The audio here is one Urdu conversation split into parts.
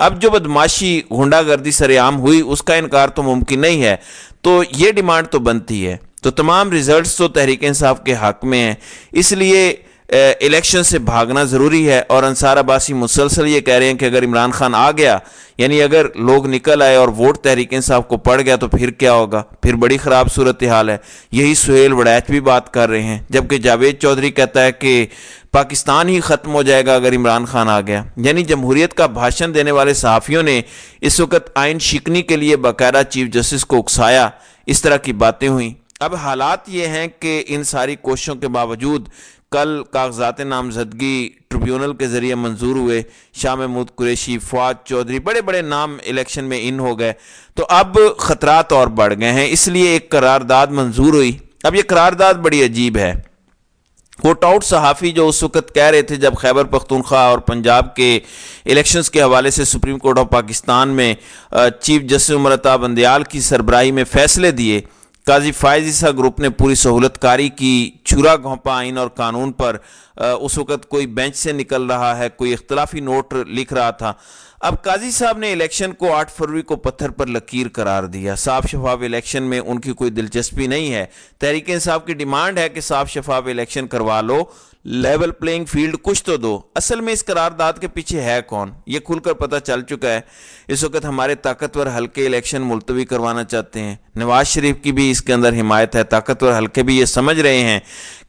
اب جو بدماشی غنڈہ گردی سرعام ہوئی اس کا انکار تو ممکن نہیں ہے، تو یہ ڈیمانڈ تو بنتی ہے۔ تو تمام ریزلٹس تو تحریک انصاف کے حق میں ہیں، اس لیے الیکشن سے بھاگنا ضروری ہے۔ اور انصار عباسی مسلسل یہ کہہ رہے ہیں کہ اگر عمران خان آ گیا، یعنی اگر لوگ نکل آئے اور ووٹ تحریک انصاف کو پڑ گیا تو پھر کیا ہوگا، پھر بڑی خراب صورتحال ہے۔ یہی سہیل وڑیچ بھی بات کر رہے ہیں، جبکہ جاوید چودھری کہتا ہے کہ پاکستان ہی ختم ہو جائے گا اگر عمران خان آ گیا۔ یعنی جمہوریت کا بھاشن دینے والے صحافیوں نے اس وقت آئین شکنی کے لیے باقاعدہ چیف جسٹس کو اکسایا، اس طرح کی باتیں ہوئیں۔ اب حالات یہ ہیں کہ ان ساری کوششوں کے باوجود کل کاغذات نامزدگی ٹریبیونل کے ذریعے منظور ہوئے، شاہ محمود قریشی، فواد چودھری، بڑے بڑے نام الیکشن میں ان ہو گئے، تو اب خطرات اور بڑھ گئے ہیں، اس لیے ایک قرارداد منظور ہوئی۔ اب یہ قرارداد بڑی عجیب ہے۔ وہ ٹاؤٹ صحافی جو اس وقت کہہ رہے تھے جب خیبر پختونخوا اور پنجاب کے الیکشنز کے حوالے سے سپریم کورٹ آف پاکستان میں چیف جسٹس عمر عطا بندیال کی سربراہی میں فیصلے دیے، قاضی فائز عیسیٰ گروپ نے پوری سہولت کاری کی، چھرا گھونپا آئین اور قانون پر۔ اس وقت کوئی بینچ سے نکل رہا ہے، کوئی اختلافی نوٹ لکھ رہا تھا۔ اب قاضی صاحب نے الیکشن کو 8 فروری کو پتھر پر لکیر قرار دیا۔ صاف شفاف الیکشن میں ان کی کوئی دلچسپی نہیں ہے۔ تحریک انصاف کی ڈیمانڈ ہے کہ صاف شفاف الیکشن کروا لو، لیول پلینگ فیلڈ کچھ تو دو۔ اصل میں اس قرارداد کے پیچھے ہے کون، یہ کھل کر پتہ چل چکا ہے۔ اس وقت ہمارے طاقتور حلقے الیکشن ملتوی کروانا چاہتے ہیں، نواز شریف کی بھی اس کے اندر حمایت ہے۔ طاقتور حلقے بھی یہ سمجھ رہے ہیں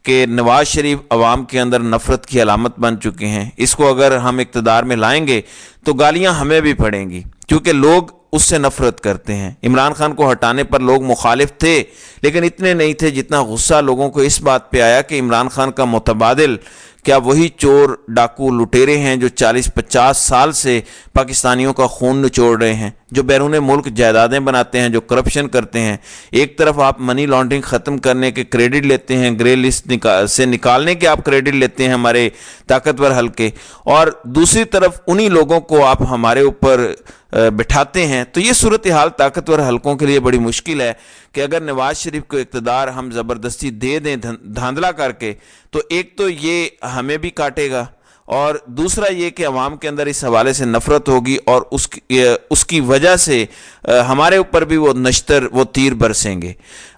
کہ نواز شریف عوام کے اندر نفرت کی علامت بن چکے ہیں، اس کو اگر ہم اقتدار میں لائیں گے تو گالیاں ہمیں بھی پڑیں گی، کیونکہ لوگ اس سے نفرت کرتے ہیں۔ عمران خان کو ہٹانے پر لوگ مخالف تھے، لیکن اتنے نہیں تھے جتنا غصہ لوگوں کو اس بات پہ آیا کہ عمران خان کا متبادل کیا وہی چور ڈاکو لٹیرے ہیں جو 40-50 سال سے پاکستانیوں کا خون نچوڑ رہے ہیں، جو بیرون ملک جائیدادیں بناتے ہیں، جو کرپشن کرتے ہیں۔ ایک طرف آپ منی لانڈرنگ ختم کرنے کے کریڈٹ لیتے ہیں، گرے لسٹ سے نکالنے کے آپ کریڈٹ لیتے ہیں ہمارے طاقتور حلقے، اور دوسری طرف انہی لوگوں کو آپ ہمارے اوپر بٹھاتے ہیں۔ تو یہ صورتحال طاقتور حلقوں کے لیے بڑی مشکل ہے کہ اگر نواز شریف کو اقتدار ہم زبردستی دے دیں دھاندلا کر کے، تو ایک تو یہ ہمیں بھی کاٹے گا، اور دوسرا یہ کہ عوام کے اندر اس حوالے سے نفرت ہوگی، اور اس کی وجہ سے ہمارے اوپر بھی وہ نشتر، وہ تیر برسیں گے۔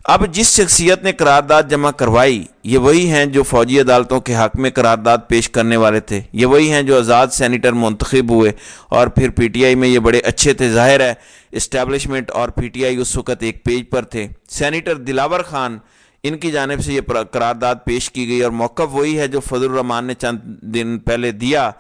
اب جس شخصیت نے قرارداد جمع کروائی، یہ وہی ہیں جو فوجی عدالتوں کے حق میں قرارداد پیش کرنے والے تھے، یہ وہی ہیں جو آزاد سینیٹر منتخب ہوئے، اور پھر پی ٹی آئی میں یہ بڑے اچھے تھے۔ ظاہر ہے اسٹیبلشمنٹ اور پی ٹی آئی اس وقت ایک پیج پر تھے۔ سینیٹر دلاور خان، ان کی جانب سے یہ قرارداد پیش کی گئی، اور موقف وہی ہے جو فضل الرحمان نے چند دن پہلے دیا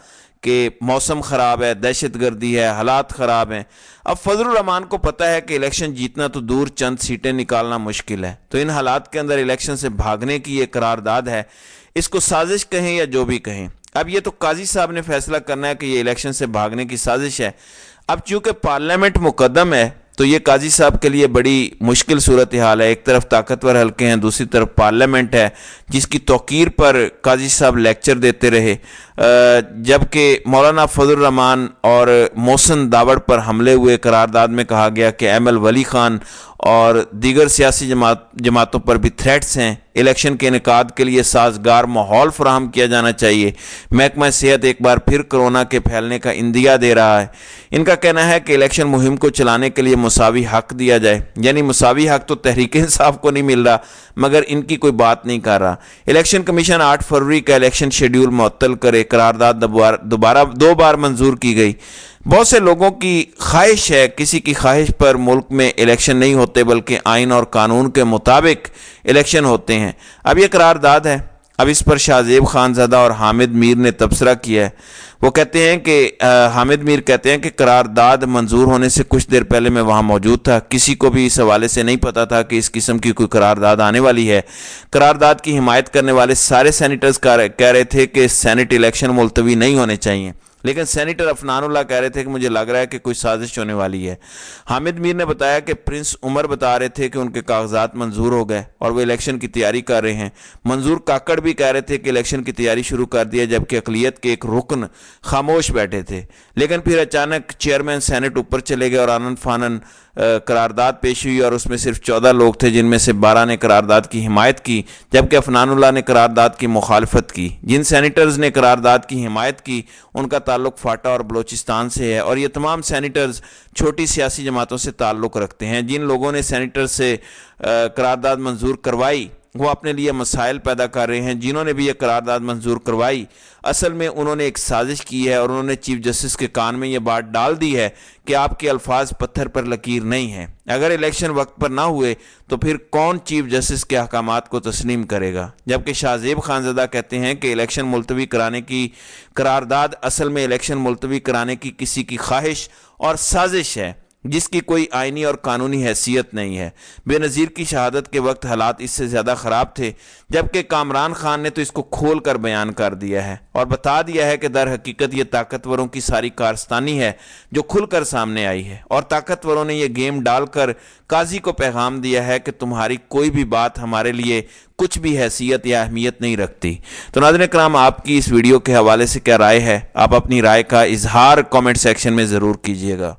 کہ موسم خراب ہے، دہشت گردی ہے، حالات خراب ہیں۔ اب فضل الرحمان کو پتہ ہے کہ الیکشن جیتنا تو دور، چند سیٹیں نکالنا مشکل ہے، تو ان حالات کے اندر الیکشن سے بھاگنے کی یہ قرارداد ہے، اس کو سازش کہیں یا جو بھی کہیں۔ اب یہ تو قاضی صاحب نے فیصلہ کرنا ہے کہ یہ الیکشن سے بھاگنے کی سازش ہے۔ اب چونکہ پارلیمنٹ مقدم ہے تو یہ قاضی صاحب کے لیے بڑی مشکل صورتحال ہے۔ ایک طرف طاقتور حلقے ہیں، دوسری طرف پارلیمنٹ ہے جس کی توقیر پر قاضی صاحب لیکچر دیتے رہے، جبکہ مولانا فضل الرحمان اور محسن داوڑ پر حملے ہوئے۔ قرارداد میں کہا گیا کہ احمد ولی خان اور دیگر سیاسی جماعتوں پر بھی تھریٹس ہیں۔ الیکشن کے انعقاد کے لیے سازگار ماحول فراہم کیا جانا چاہیے۔ محکمہ صحت ایک بار پھر کرونا کے پھیلنے کا اندیہ دے رہا ہے۔ ان کا کہنا ہے کہ الیکشن مہم کو چلانے کے لیے مساوی حق دیا جائے، یعنی مساوی حق تو تحریک انصاف کو نہیں مل رہا، مگر ان کی کوئی بات نہیں کر رہا۔ الیکشن کمیشن 8 فروری کا الیکشن شیڈیول معطل کرے، قرارداد دوبارہ 2 بار منظور کی گئی۔ بہت سے لوگوں کی خواہش ہے، کسی کی خواہش پر ملک میں الیکشن نہیں ہوتے بلکہ آئین اور قانون کے مطابق الیکشن ہوتے ہیں۔ اب یہ قرارداد ہے، اب اس پر شاہ زیب خانزادہ اور حامد میر نے تبصرہ کیا ہے۔ وہ کہتے ہیں کہ حامد میر کہتے ہیں کہ قرارداد منظور ہونے سے کچھ دیر پہلے میں وہاں موجود تھا، کسی کو بھی اس حوالے سے نہیں پتا تھا کہ اس قسم کی کوئی قرارداد آنے والی ہے۔ قرارداد کی حمایت کرنے والے سارے سینیٹرز کہہ رہے تھے کہ سینٹ الیکشن ملتوی نہیں ہونے چاہیے، لیکن سینیٹر عفنان اللہ کہہ رہے تھے کہ مجھے لگ رہا ہے کہ کوئی سازش ہونے والی ہے۔ حامد میر نے بتایا کہ پرنس عمر بتا رہے تھے کہ ان کے کاغذات منظور ہو گئے اور وہ الیکشن کی تیاری کر رہے ہیں۔ منظور کاکڑ بھی کہہ رہے تھے کہ الیکشن کی تیاری شروع کر دی ہے، جبکہ اقلیت کے ایک رکن خاموش بیٹھے تھے۔ لیکن پھر اچانک چیئرمین سینٹ اوپر چلے گئے اور آنن فانن قرارداد پیش ہوئی اور اس میں صرف 14 لوگ تھے، جن میں سے 12 نے قرارداد کی حمایت کی، جبکہ عفنان اللہ نے قرارداد کی مخالفت کی۔ جن سینیٹرز نے قرارداد کی حمایت کی ان کا تعلق فاٹا اور بلوچستان سے ہے، اور یہ تمام سینیٹرز چھوٹی سیاسی جماعتوں سے تعلق رکھتے ہیں۔ جن لوگوں نے سینیٹر سے قرارداد منظور کروائی وہ اپنے لیے مسائل پیدا کر رہے ہیں۔ جنہوں نے بھی یہ قرارداد منظور کروائی اصل میں انہوں نے ایک سازش کی ہے، اور انہوں نے چیف جسٹس کے کان میں یہ بات ڈال دی ہے کہ آپ کے الفاظ پتھر پر لکیر نہیں ہیں۔ اگر الیکشن وقت پر نہ ہوئے تو پھر کون چیف جسٹس کے احکامات کو تسلیم کرے گا؟ جبکہ شاہ زیب خانزادہ کہتے ہیں کہ الیکشن ملتوی کرانے کی قرارداد اصل میں الیکشن ملتوی کرانے کی کسی کی خواہش اور سازش ہے، جس کی کوئی آئینی اور قانونی حیثیت نہیں ہے۔ بے نظیر کی شہادت کے وقت حالات اس سے زیادہ خراب تھے، جبکہ کامران خان نے تو اس کو کھول کر بیان کر دیا ہے اور بتا دیا ہے کہ در حقیقت یہ طاقتوروں کی ساری کارستانی ہے جو کھل کر سامنے آئی ہے، اور طاقتوروں نے یہ گیم ڈال کر قاضی کو پیغام دیا ہے کہ تمہاری کوئی بھی بات ہمارے لیے کچھ بھی حیثیت یا اہمیت نہیں رکھتی۔ تو ناظرین کرام، آپ کی اس ویڈیو کے حوالے سے کیا رائے ہے؟ آپ اپنی رائے کا اظہار کامنٹ سیکشن میں ضرور کیجیے گا۔